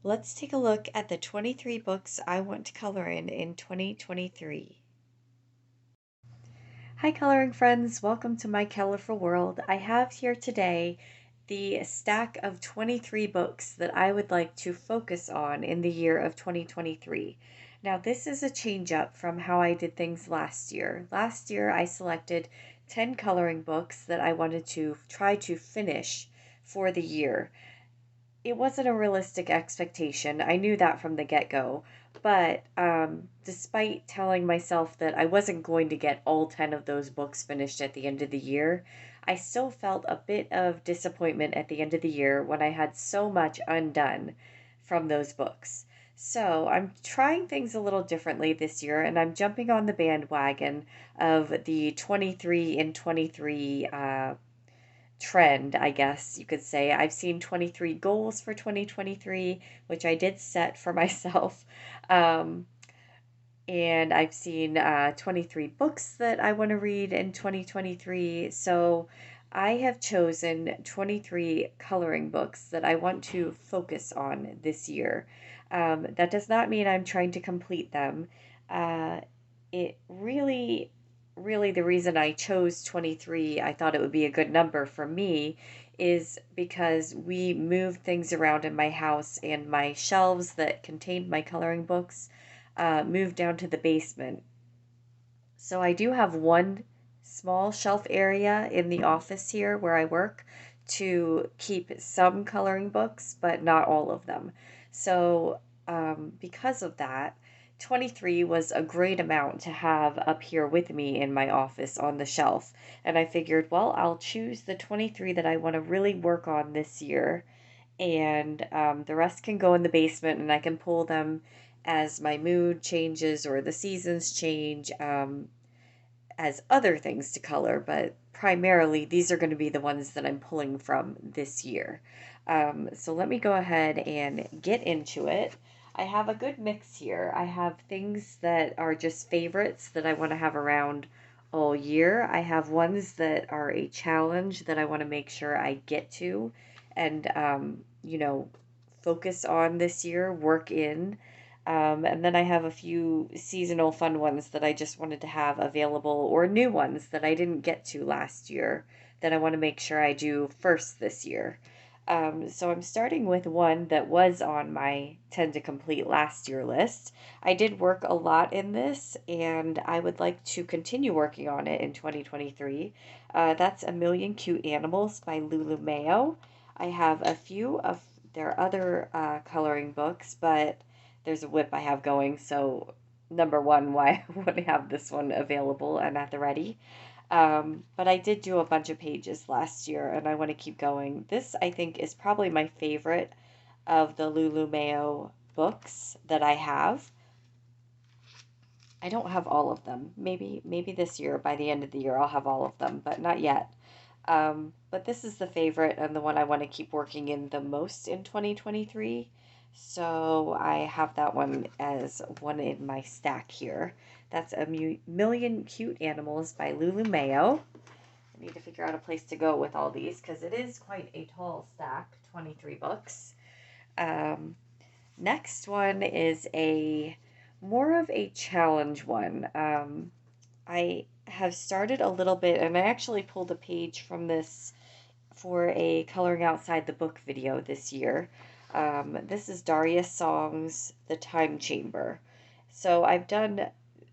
Let's take a look at the 23 books I want to color in 2023. Hi coloring friends, welcome to my colorful world. I have here today the stack of 23 books that I would like to focus on in the year of 2023. Now this is a change up from how I did things last year. Last year I selected 10 coloring books that I wanted to try to finish for the year. It wasn't a realistic expectation. I knew that from the get-go. But despite telling myself that I wasn't going to get all 10 of those books finished at the end of the year, I still felt a bit of disappointment at the end of the year when I had so much undone from those books. So I'm trying things a little differently this year, and I'm jumping on the bandwagon of the 23 in 23 trend, I guess you could say. I've seen 23 goals for 2023, which I did set for myself. Um, and I've seen 23 books that I want to read in 2023. So I have chosen 23 coloring books that I want to focus on this year. That does not mean I'm trying to complete them. Uh, it really the reason I chose 23, I thought it would be a good number for me, is because we moved things around in my house and my shelves that contained my coloring books moved down to the basement. So I do have one small shelf area in the office here where I work to keep some coloring books, but not all of them. So because of that, 23 was a great amount to have up here with me in my office on the shelf. And I figured, well, I'll choose the 23 that I want to really work on this year, and the rest can go in the basement and I can pull them as my mood changes or the seasons change, as other things to color, but primarily these are going to be the ones that I'm pulling from this year. So let me go ahead and get into it. I have a good mix here. I have things that are just favorites that I want to have around all year. I have ones that are a challenge that I want to make sure I get to and, focus on this year, work in. And then I have a few seasonal fun ones that I just wanted to have available, or new ones that I didn't get to last year that I want to make sure I do first this year. So I'm starting with one that was on my 10 to complete last year list. I did work a lot in this, and I would like to continue working on it in 2023. That's A Million Cute Animals by Lulu Mayo. I have a few of their other coloring books, but there's a whip I have going, so number one, why would I have this one available and at the ready? But I did do a bunch of pages last year, and I want to keep going. This, I think, is probably my favorite of the Lulu Mayo books that I have. I don't have all of them. Maybe this year, by the end of the year, I'll have all of them, but not yet. But this is the favorite and the one I want to keep working in the most in 2023. So I have that one as one in my stack here. That's A Million Cute Animals by Lulu Mayo. I need to figure out a place to go with all these because it is quite a tall stack, 23 books. Next one is a more of a challenge one. I have started a little bit, and I actually pulled a page from this for a Coloring Outside the Book video this year. This is Darias Song's The Time Chamber. So I've done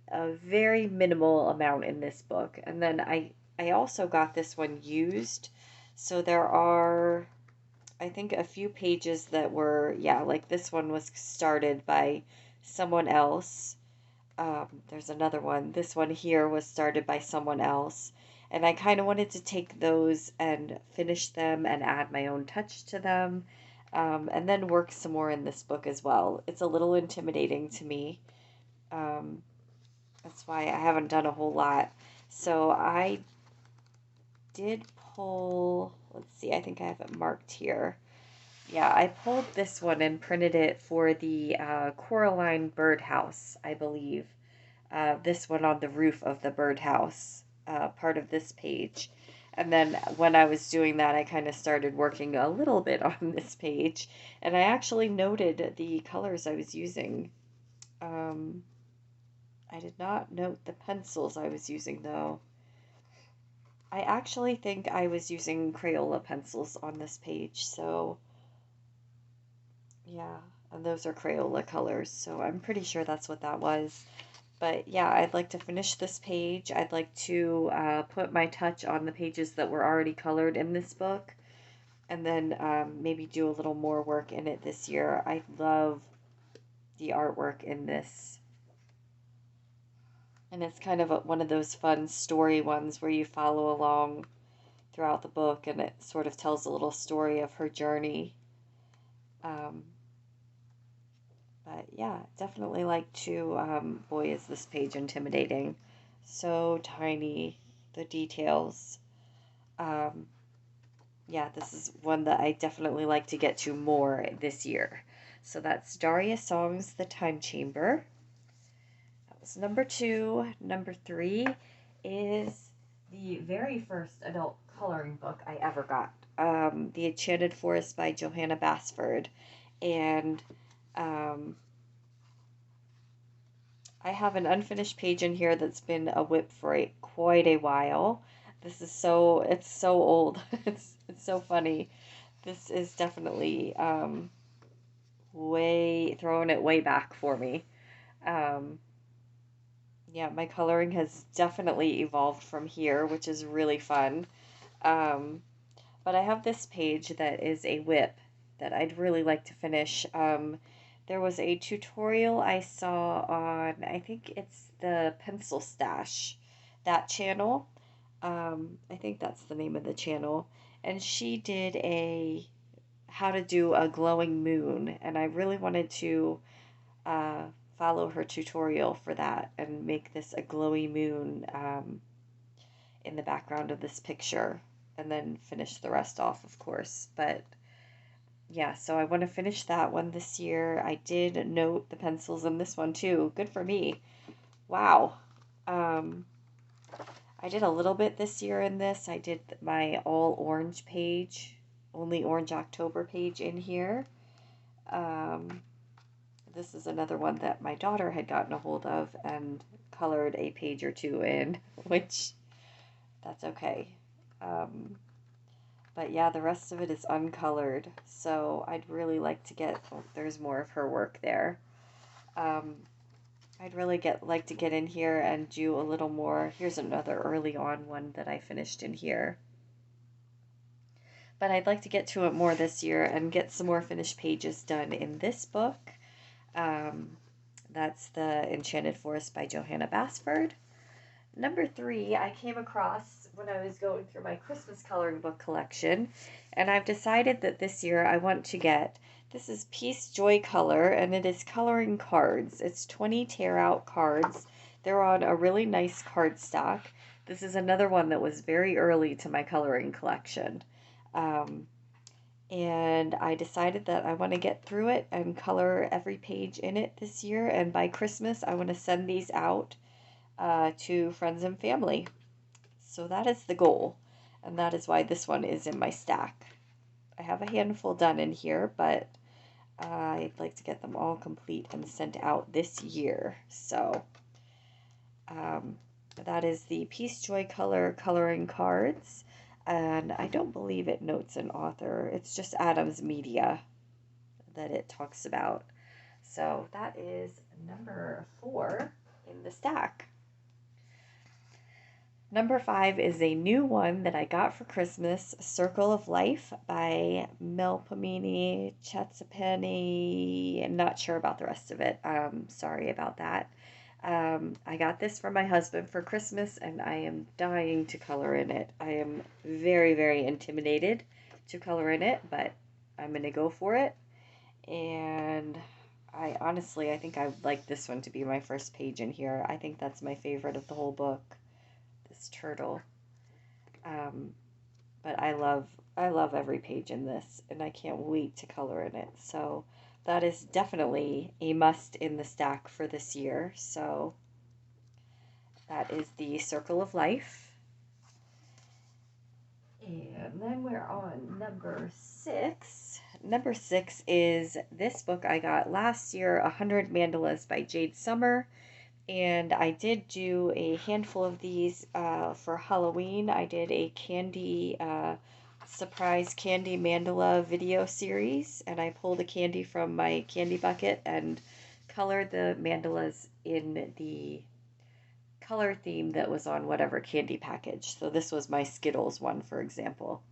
a very minimal amount in this book, and then I also got this one used. So there are, I think, a few pages that were, yeah, like this one was started by someone else. There's another one. This one here was started by someone else. And I kind of wanted to take those and finish them and add my own touch to them, and then work some more in this book as well. It's a little intimidating to me. That's why I haven't done a whole lot. So I did pull, let's see, I think I have it marked here. Yeah, I pulled this one and printed it for the Coraline birdhouse, I believe. This one on the roof of the birdhouse, part of this page. And then when I was doing that, I kind of started working a little bit on this page, and I actually noted the colors I was using. Um, I did not note the pencils I was using though. I actually think I was using Crayola pencils on this page, so yeah, and those are Crayola colors, so I'm pretty sure that's what that was. But yeah, I'd like to finish this page. I'd like to put my touch on the pages that were already colored in this book, and then maybe do a little more work in it this year. I love the artwork in this. And it's kind of one of those fun story ones where you follow along throughout the book and it sort of tells a little story of her journey. Um, but yeah, definitely like to, boy, is this page intimidating. So tiny, the details. Um, yeah, this is one that I definitely like to get to more this year. So that's Darias Songs, The Time Chamber. That was number 2. Number 3 is the very first adult coloring book I ever got. The Enchanted Forest by Johanna Basford. And um, I have an unfinished page in here that's been a whip for quite a while. This is it's so old. It's so funny. This is definitely way, throwing it way back for me. Um, yeah, my coloring has definitely evolved from here, which is really fun. Um, but I have this page that is a whip that I'd really like to finish. There was a tutorial I saw on, I think it's the Pencil Stash, that channel. I think that's the name of the channel. And she did a how to do a glowing moon, and I really wanted to uh, follow her tutorial for that and make this a glowy moon in the background of this picture, and then finish the rest off, of course. But yeah, so I want to finish that one this year. I did note the pencils in this one too. Good for me. Wow. Um, I did a little bit this year in this. I did my all orange page, only orange October page in here. Um, this is another one that my daughter had gotten a hold of and colored a page or two in, which that's okay. Um, but yeah, the rest of it is uncolored, so I'd really like to get, oh, there's more of her work there. Um, I'd really like to get in here and do a little more. Here's another early on one that I finished in here. But I'd like to get to it more this year and get some more finished pages done in this book. That's the Enchanted Forest by Johanna Basford. Number 3, I came across when I was going through my Christmas coloring book collection, and I've decided that this year I want to get, this is Peace Joy Color, and it is coloring cards. It's 20 tear out cards. They're on a really nice cardstock. This is another one that was very early to my coloring collection. And I decided that I want to get through it and color every page in it this year, and by Christmas I want to send these out to friends and family. So that is the goal, and that is why this one is in my stack. I have a handful done in here, but I'd like to get them all complete and sent out this year. So that is the Peace Joy Color coloring cards, and I don't believe it notes an author. It's just Adams Media that it talks about. So that is number 4 in the stack. Number 5 is a new one that I got for Christmas, Circle of Life by Melpomene Chatsapani. I'm not sure about the rest of it. Sorry about that. I got this for my husband for Christmas, and I am dying to color in it. I am very, very intimidated to color in it, but I'm going to go for it. And I think I would like this one to be my first page in here. I think that's my favorite of the whole book. This turtle. But I love every page in this, and I can't wait to color in it. So that is definitely a must in the stack for this year. So that is the Circle of Life. And then we're on number 6. Number 6 is this book I got last year, 100 Mandalas by Jade Summer. And I did do a handful of these for Halloween. I did a candy, surprise candy mandala video series, and I pulled a candy from my candy bucket and colored the mandalas in the color theme that was on whatever candy package. So this was my Skittles one, for example.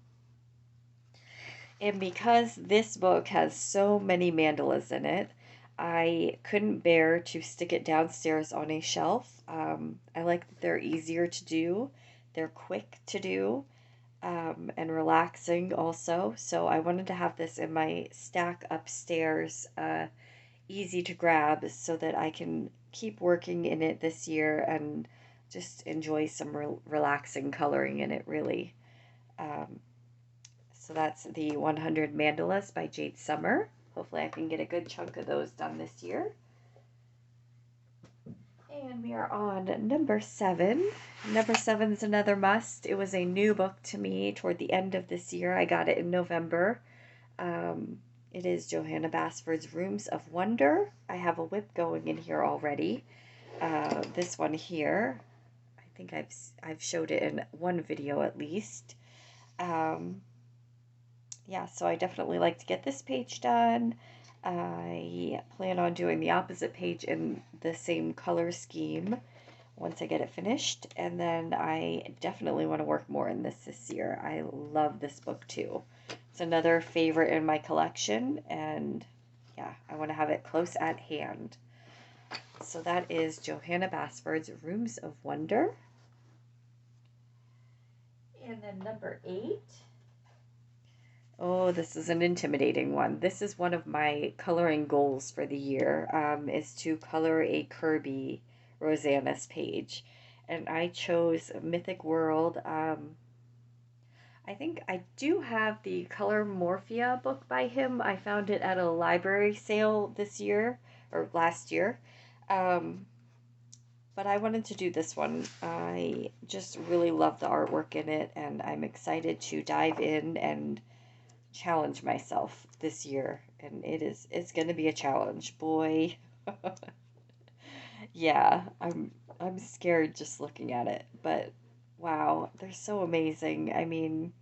And because this book has so many mandalas in it, I couldn't bear to stick it downstairs on a shelf. I like that they're easier to do, they're quick to do, and relaxing also. So I wanted to have this in my stack upstairs, easy to grab, so that I can keep working in it this year and just enjoy some relaxing coloring in it, really. Um, so that's the 100 Mandalas by Jade Summer. Hopefully I can get a good chunk of those done this year. And we are on number 7. Number 7 is another must. It was a new book to me toward the end of this year. I got it in November. It is Johanna Basford's Rooms of Wonder. I have a whip going in here already. This one here, I think I've showed it in one video at least. Yeah, so I definitely like to get this page done. I plan on doing the opposite page in the same color scheme once I get it finished. And then I definitely want to work more in this year. I love this book too. It's another favorite in my collection, and yeah, I want to have it close at hand. So that is Johanna Basford's Rooms of Wonder. And then number 8. Oh, this is an intimidating one. This is one of my coloring goals for the year, is to color a Kirby Rosanna's page. And I chose Mythic World. I think I do have the Color Morphia book by him. I found it at a library sale this year, or last year. But I wanted to do this one. I just really love the artwork in it, and I'm excited to dive in and challenge myself this year. And it's going to be a challenge, boy. Yeah, I'm scared just looking at it, but wow, they're so amazing. I mean,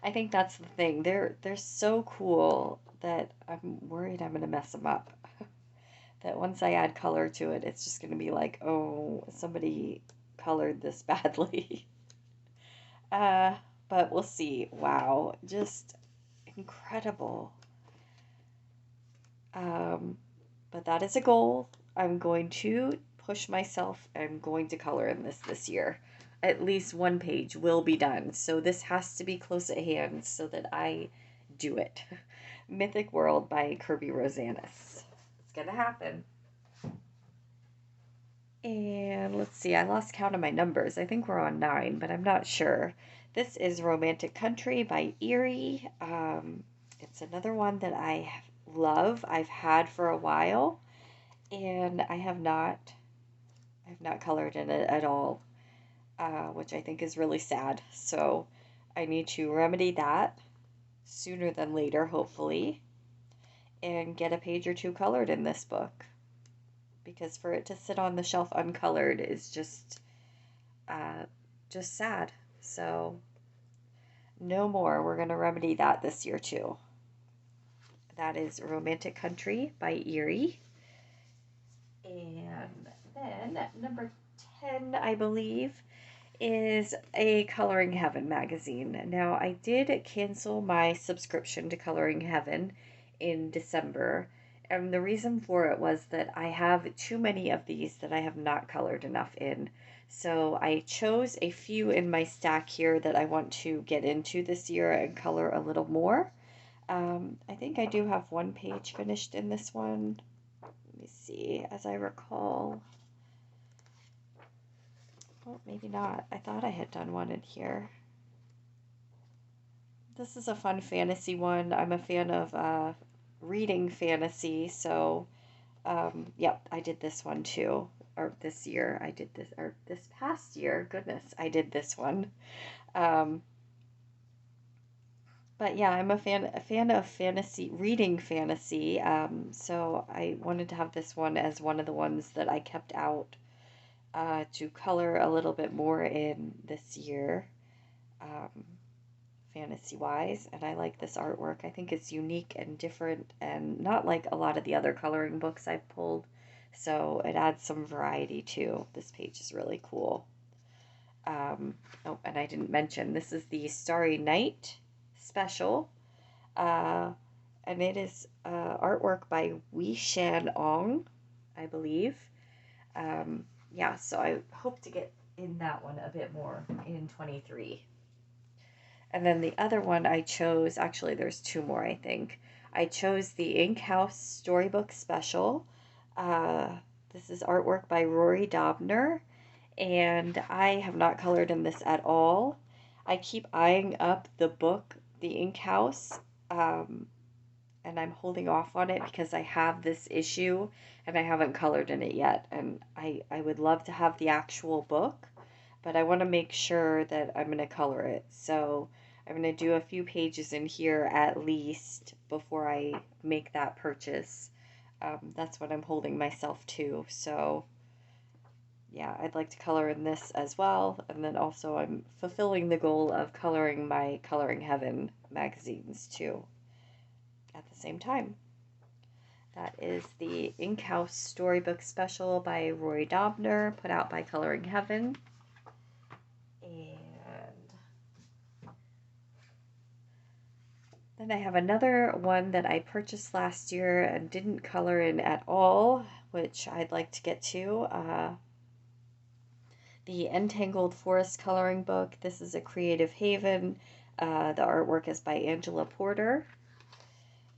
I think that's the thing. They're so cool that I'm worried I'm gonna mess them up. That once I add color to it, it's just gonna be like, oh, somebody colored this badly. Uh, but we'll see. Wow, just incredible. But that is a goal. I'm going to push myself. I'm going to color in this year. At least one page will be done. So this has to be close at hand so that I do it. Mythic World by Kirby Rosannas. It's gonna happen. And let's see, I lost count of my numbers. I think we're on 9, but I'm not sure. This is Romantic Country by Eerie. It's another one that I love. I've had for a while, and I've not colored in it at all, which I think is really sad. So I need to remedy that sooner than later, hopefully, and get a page or two colored in this book. Because for it to sit on the shelf uncolored is just sad. So no more. We're going to remedy that this year too. That is Romantic Country by Eerie. And then number 10, I believe, is a Coloring Heaven magazine. Now, I did cancel my subscription to Coloring Heaven in December, and the reason for it was that I have too many of these that I have not colored enough in. So I chose a few in my stack here that I want to get into this year and color a little more. I think I do have one page finished in this one. Let me see, as I recall. Oh, maybe not. I thought I had done one in here. This is a fun fantasy one. I'm a fan of reading fantasy, so yep, I did this one too. Or this year, I did this, or this past year, goodness, I did this one. Um, but yeah, I'm a fan of fantasy, reading fantasy. So I wanted to have this one as one of the ones that I kept out to color a little bit more in this year, um, fantasy wise. And I like this artwork. I think it's unique and different and not like a lot of the other coloring books I've pulled. So it adds some variety too. This page is really cool. Oh, and I didn't mention this is the Starry Night special. Uh, and it is artwork by Wei Shan Ong, I believe. Yeah, so I hope to get in that one a bit more in 23. And then the other one I chose, actually, there's two more, I think. I chose the Inkhouse Storybook Special. Uh, this is artwork by Rory Dobner, and I have not colored in this at all. I keep eyeing up the book, The Inkhouse, um, and I'm holding off on it because I have this issue and I haven't colored in it yet. And I would love to have the actual book, but I want to make sure that I'm going to color it. So I'm going to do a few pages in here at least before I make that purchase. That's what I'm holding myself to. So yeah, I'd like to color in this as well. And then also I'm fulfilling the goal of coloring my Coloring Heaven magazines too at the same time. That is the Inkhouse Storybook Special by Roy Dobner, put out by Coloring Heaven. And then I have another one that I purchased last year and didn't color in at all, which I'd like to get to. The Entangled Forest coloring book. This is a Creative Haven. The artwork is by Angela Porter.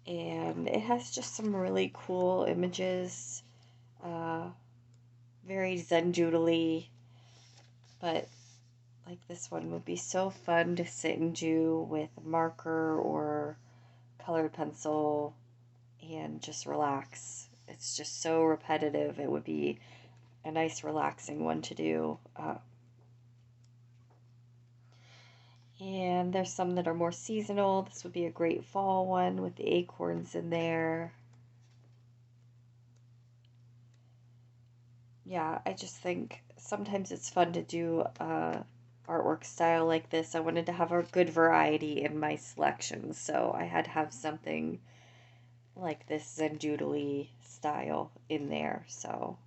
And it has just some really cool images. Very Zen doodly, but like this one would be so fun to sit and do with a marker or colored pencil and just relax. It's just so repetitive. It would be a nice relaxing one to do. And there's some that are more seasonal. This would be a great fall one with the acorns in there. Yeah, I just think sometimes it's fun to do artwork style like this. I wanted to have a good variety in my selections, so I had to have something like this Zen doodly style in there. So,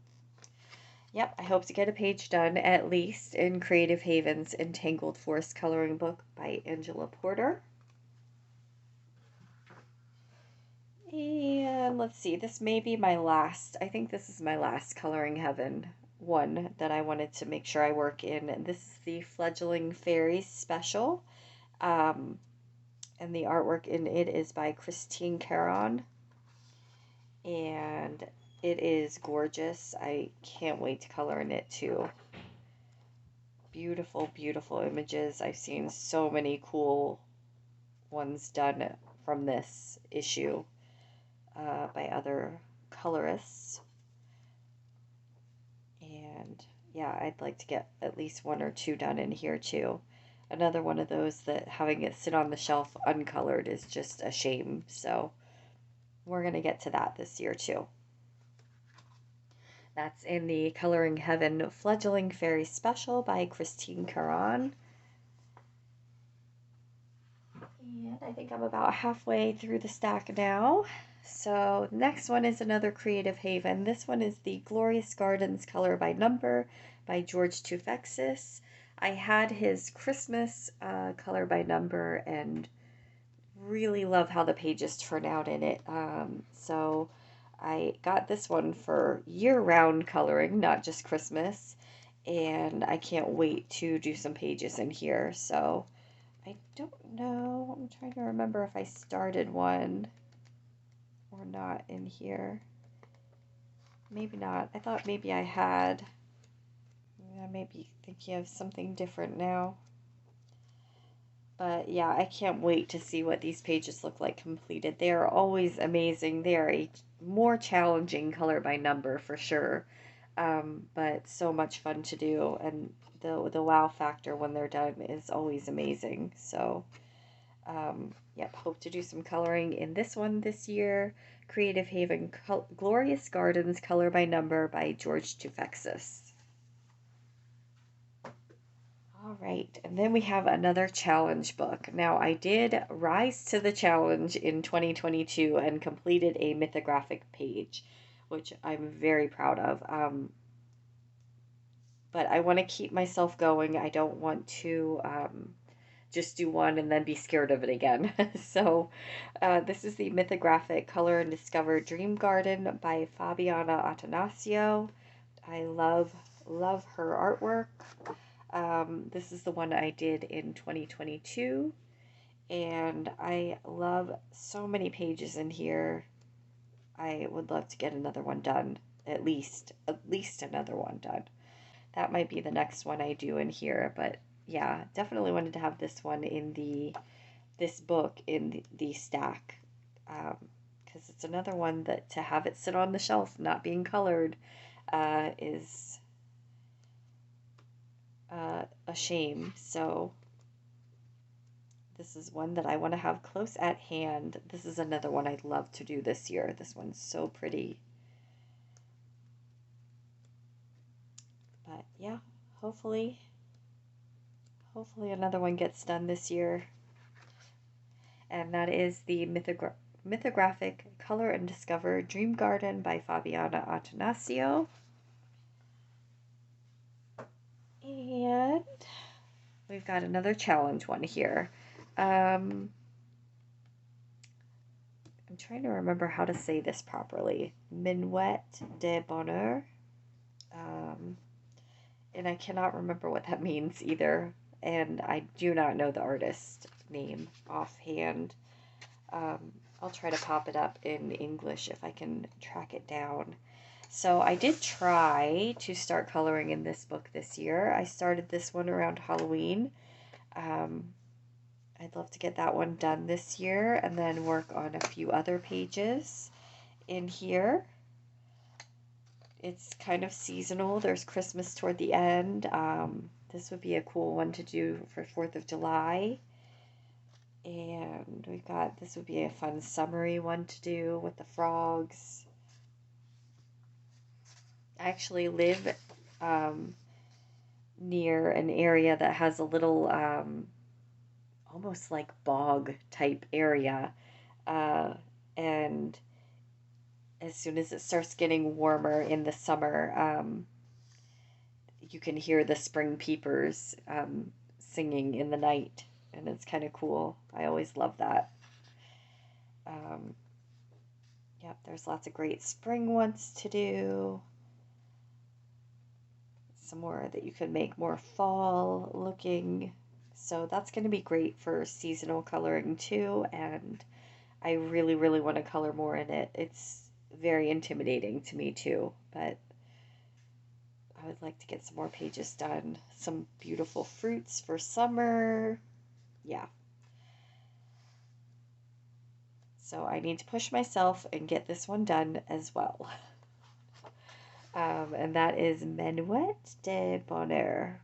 yep, I hope to get a page done at least in Creative Haven's Entangled Forest coloring book by Angela Porter. And let's see, this may be my last, I think this is my last Coloring Heaven one that I wanted to make sure I work in. And this is the Fledgling Fairies special. And the artwork in it is by Christine Caron. And it is gorgeous. I can't wait to color in it too. Beautiful, beautiful images. I've seen so many cool ones done from this issue by other colorists. And yeah, I'd like to get at least one or two done in here too. Another one of those that having it sit on the shelf uncolored is just a shame. So we're going to get to that this year too. That's in the Coloring Heaven Fledgling Fairy Special by Christine Caron. And I think I'm about halfway through the stack now. So next one is another Creative Haven. This one is the Glorious Gardens Color by Number by George Tufexis. I had his Christmas color by number and really love how the pages turn out in it. So I got this one for year-round coloring, not just Christmas, and I can't wait to do some pages in here. So I don't know, I'm trying to remember if I started one or not in here. Maybe not. I thought maybe I had. I may be thinking of something different now. But yeah, I can't wait to see what these pages look like completed. They are always amazing. They are a more challenging color by number for sure. but so much fun to do, and the wow factor when they're done is always amazing. So, yep, hope to do some coloring in this one this year. Creative Haven Glorious Gardens Color by Number by George Tufexis. All right, and then we have another challenge book. Now, I did rise to the challenge in 2022 and completed a mythographic page, which I'm very proud of. But I want to keep myself going. I don't want to just do one and then be scared of it again. So, this is the Mythographic Color and Discover Dream Garden by Fabiana Atanasio. I love her artwork. This is the one I did in 2022, and I love so many pages in here. I would love to get another one done, at least another one done. That might be the next one I do in here, but yeah, definitely wanted to have this one in this book in the stack, because it's another one that to have it sit on the shelf not being colored is a shame. So this is one that I want to have close at hand. This is another one I'd love to do this year. This one's so pretty. But yeah, hopefully another one gets done this year. And that is the Mythographic Color and Discover Dream Garden by Fabiana Atanasio. And we've got another challenge one here. I'm trying to remember how to say this properly. Minwet Debonair. And I cannot remember what that means either. And I do not know the artist name offhand. I'll try to pop it up in English if I can track it down. So I did try to start coloring in this book this year. I started this one around Halloween. I'd love to get that one done this year and then work on a few other pages in here. It's kind of seasonal. There's Christmas toward the end. This would be a cool one to do for 4th of July. And we've got, this would be a fun summery one to do with the frogs. I actually live near an area that has a little almost like bog type area. And as soon as it starts getting warmer in the summer, you can hear the spring peepers singing in the night, and it's kind of cool. I always love that. Yep, there's lots of great spring ones to do. Some more that you could make more fall looking. So that's going to be great for seasonal coloring too, and I really, really want to color more in it. It's very intimidating to me too, but I would like to get some more pages done. Some beautiful fruits for summer. Yeah. So I need to push myself and get this one done as well. And that is Minwet Debonair,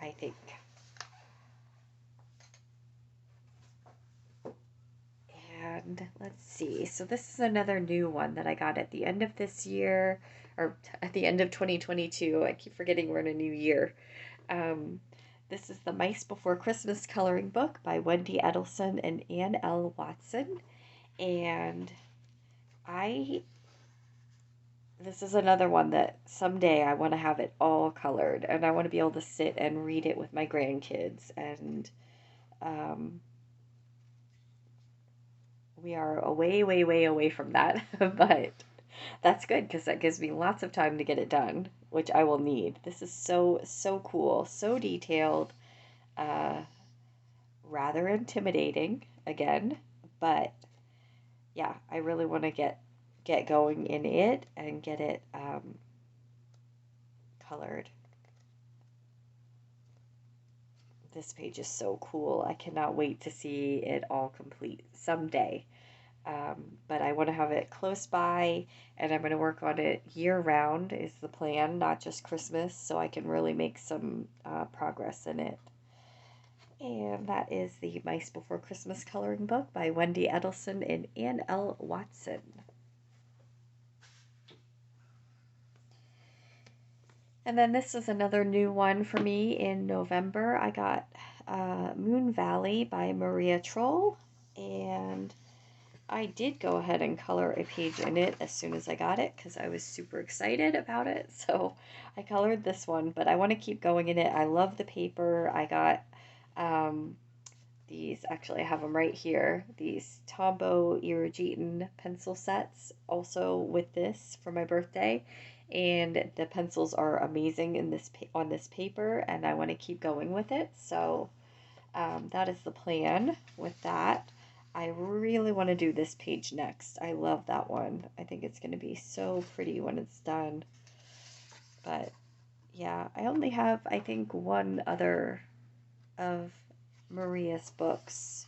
I think. And let's see. So this is another new one that I got at the end of this year, or at the end of 2022. I keep forgetting we're in a new year. This is the Mice Before Christmas coloring book by Wendy Edelson and Anne L. Watson. And this is another one that someday I want to have it all colored, and I want to be able to sit and read it with my grandkids. And we are way, way, way away from that, but that's good because that gives me lots of time to get it done, which I will need. This is so cool, so detailed, rather intimidating again, but yeah, I really want to get going in it and get it colored. This page is so cool. I cannot wait to see it all complete someday. But I want to have it close by, and I'm going to work on it year round is the plan, not just Christmas, so I can really make some progress in it. And that is the Mice Before Christmas coloring book by Wendy Edelson and Ann L. Watson. And then this is another new one for me in November. I got Moon Valley by Maria Troll, and I did go ahead and color a page in it as soon as I got it because I was super excited about it. So I colored this one, but I want to keep going in it. I love the paper. I got these, actually I have them right here, these Tombow Irigetan pencil sets also with this for my birthday. And the pencils are amazing in this on this paper, and I want to keep going with it. So that is the plan with that. I really want to do this page next. I love that one. I think it's going to be so pretty when it's done. But yeah, I only have, I think, one other of Maria's books,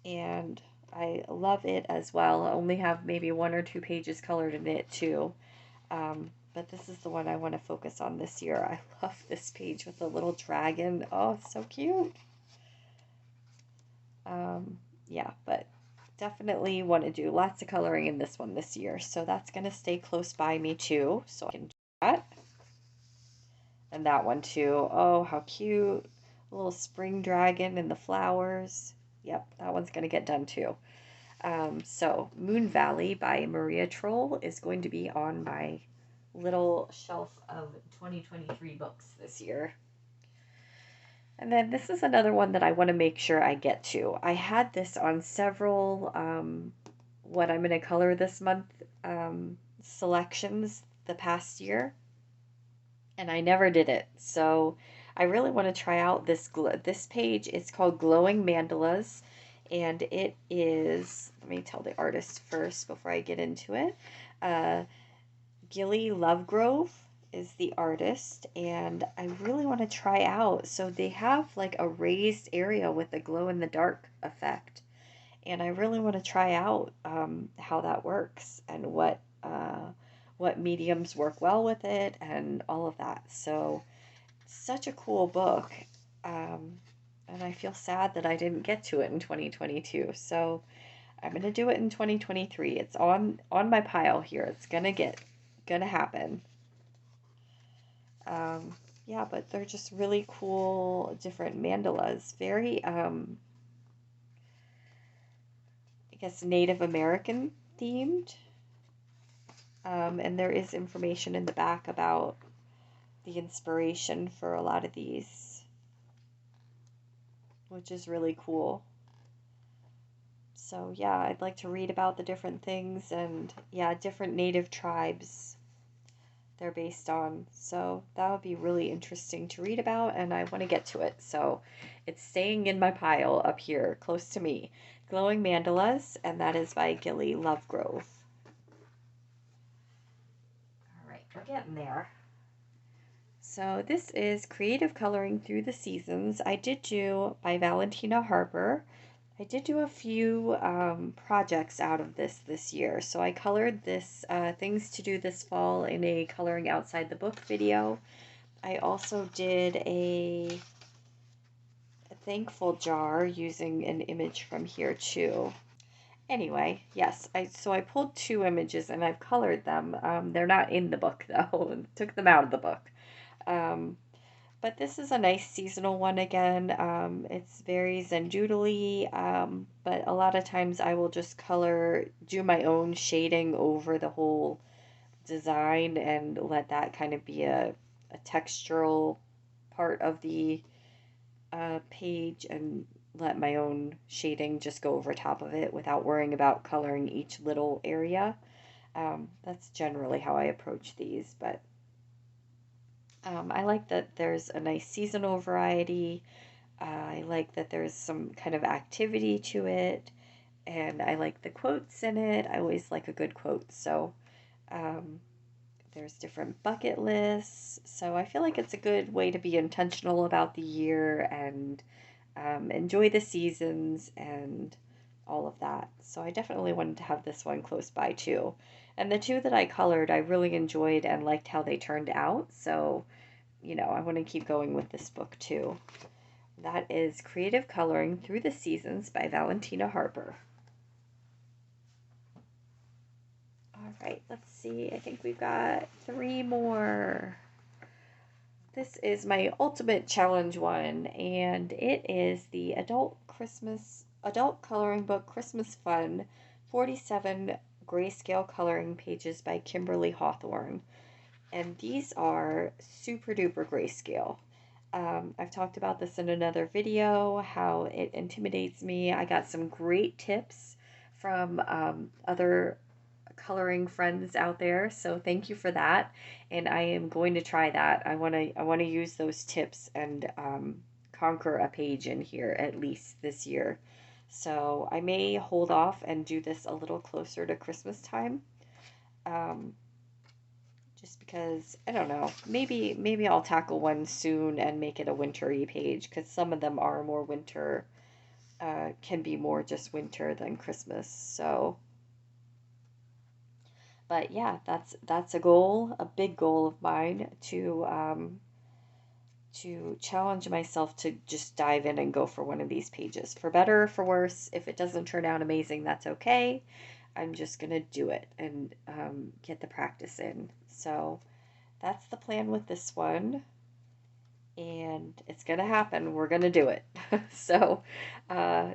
and I love it as well. I only have maybe 1 or 2 pages colored in it too. But this is the one I want to focus on this year. I love this page with the little dragon. Oh, it's so cute. Yeah, but definitely want to do lots of coloring in this one this year. So that's going to stay close by me too, so I can do that. And that one too. Oh, how cute. A little spring dragon and the flowers. Yep, that one's going to get done too. So Moon Valley by Maria Troll is going to be on my little shelf of 2023 books this year. And then this is another one that I want to make sure I get to. I had this on several what I'm going to color this month selections the past year, and I never did it. So I really want to try out this page. It's called Glowing Mandalas, and it is, let me tell the artist first before I get into it. Gilly Lovegrove is the artist, and I really want to try out. So they have like a raised area with a glow in the dark effect, and I really want to try out how that works and what mediums work well with it and all of that. So such a cool book, and I feel sad that I didn't get to it in 2022. So I'm gonna do it in 2023. It's on my pile here. It's gonna happen. Yeah, but they're just really cool, different mandalas. Very, I guess, Native American themed. And there is information in the back about the inspiration for a lot of these, which is really cool. So yeah, I'd like to read about the different things and yeah, different native tribes they're based on. So that would be really interesting to read about, and I want to get to it. So it's staying in my pile up here close to me. Glowing Mandalas, and that is by Gilly Lovegrove. All right, we're getting there. So this is Creative Coloring Through the Seasons. I did do by Valentina Harper. I did do a few projects out of this year. So I colored this things to do this fall in a coloring outside the book video. I also did a thankful jar using an image from here too. Anyway, yes, so I pulled 2 images and I've colored them. They're not in the book though. Took them out of the book. But this is a nice seasonal one again. It's very zendoodly, but a lot of times I will just do my own shading over the whole design and let that kind of be a textural part of the page and let my own shading just go over top of it without worrying about coloring each little area. That's generally how I approach these, but I like that there's a nice seasonal variety. I like that there's some kind of activity to it, and I like the quotes in it. I always like a good quote. So there's different bucket lists. So I feel like it's a good way to be intentional about the year and enjoy the seasons and all of that. So I definitely wanted to have this one close by too. And the two that I colored, I really enjoyed and liked how they turned out. So, I want to keep going with this book too. That is Creative Coloring Through the Seasons by Valentina Harper. All right, let's see. I think we've got 3 more. This is my ultimate challenge one, and it is the Adult Coloring Book Christmas Fun 47 Grayscale Coloring Pages by Kimberly Hawthorne. And these are super duper grayscale. I've talked about this in another video, how it intimidates me. I got some great tips from other coloring friends out there, so thank you for that. And I am going to try that. I want to use those tips and conquer a page in here at least this year. So I may hold off and do this a little closer to Christmas time. Just because, I don't know, maybe I'll tackle one soon and make it a wintry page, because some of them are more winter, can be more just winter than Christmas. So, but yeah, that's a goal, a big goal of mine, to challenge myself to just dive in and go for one of these pages. For better or for worse, if it doesn't turn out amazing, that's okay. I'm just gonna do it and get the practice in. So that's the plan with this one, and it's gonna happen. We're gonna do it. So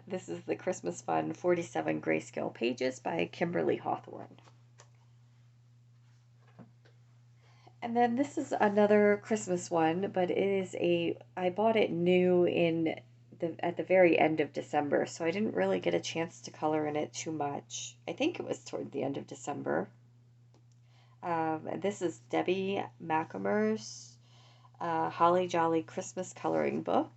this is the Christmas Fun 47 Grayscale Pages by Kimberly Hawthorne. And then this is another Christmas one, but I bought it new at the very end of December, so I didn't really get a chance to color in it too much. I think it was toward the end of December. This is Debbie Macomber's Holly Jolly Christmas Coloring Book,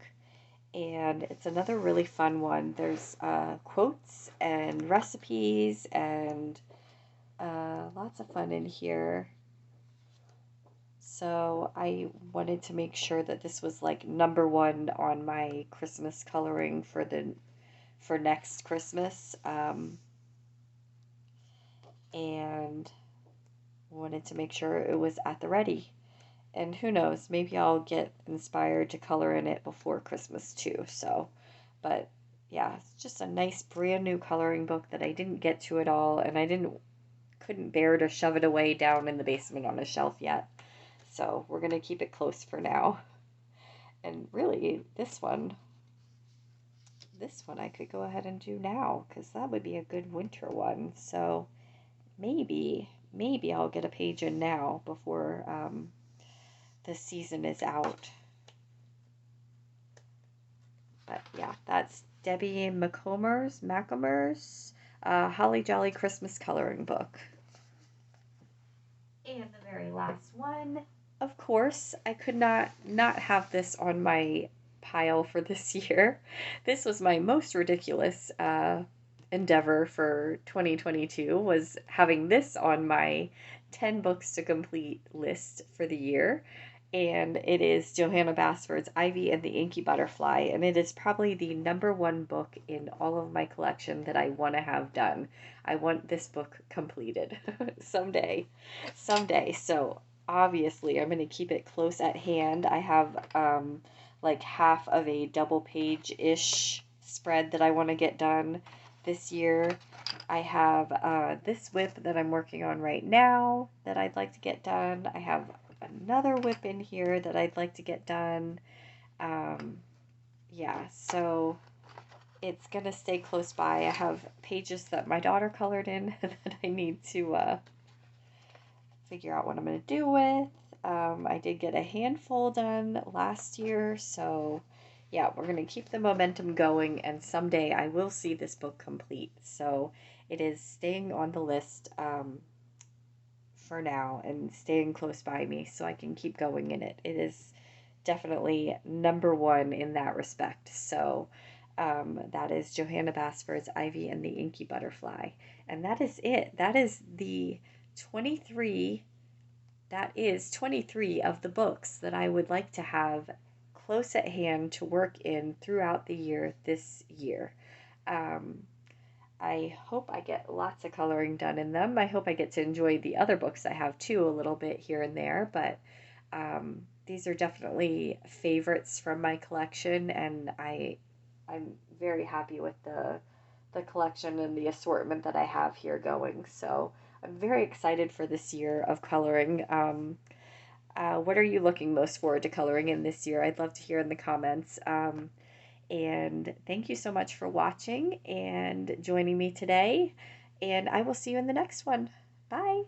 and it's another really fun one. There's quotes and recipes and lots of fun in here. So I wanted to make sure that this was like #1 on my Christmas coloring for next Christmas, and wanted to make sure it was at the ready. And who knows, maybe I'll get inspired to color in it before Christmas too. So, but yeah, it's just a nice brand new coloring book that I didn't get to at all, and couldn't bear to shove it away down in the basement on a shelf yet. So we're going to keep it close for now. And really, this one I could go ahead and do now, because that would be a good winter one. So maybe I'll get a page in now before the season is out. But yeah, that's Debbie Macomber's Holly Jolly Christmas Coloring Book. And the very last one, of course, I could not have this on my pile for this year. This was my most ridiculous endeavor for 2022, was having this on my 10 books to complete list for the year. And it is Johanna Basford's Ivy and the Inky Butterfly, and it is probably the #1 book in all of my collection that I want to have done. I want this book completed someday. So obviously I'm going to keep it close at hand. I have like half of a double page-ish spread that I want to get done this year. I have this whip that I'm working on right now that I'd like to get done. I have another whip in here that I'd like to get done. Yeah, so it's gonna stay close by. I have pages that my daughter colored in that I need to figure out what I'm gonna do with. I did get a handful done last year, so yeah, we're gonna keep the momentum going, and someday I will see this book complete. So it is staying on the list for now and staying close by me so I can keep going in it. It is definitely #1 in that respect. So that is Johanna Basford's Ivy and the Inky Butterfly. And that is it. That is 23 of the books that I would like to have close at hand to work in throughout the year this year. I hope I get lots of coloring done in them. I hope I get to enjoy the other books I have too a little bit here and there, but these are definitely favorites from my collection, and I'm very happy with the collection and the assortment that I have here going. So I'm very excited for this year of coloring. What are you looking most forward to coloring in this year? I'd love to hear in the comments. And thank you so much for watching and joining me today. And I will see you in the next one. Bye.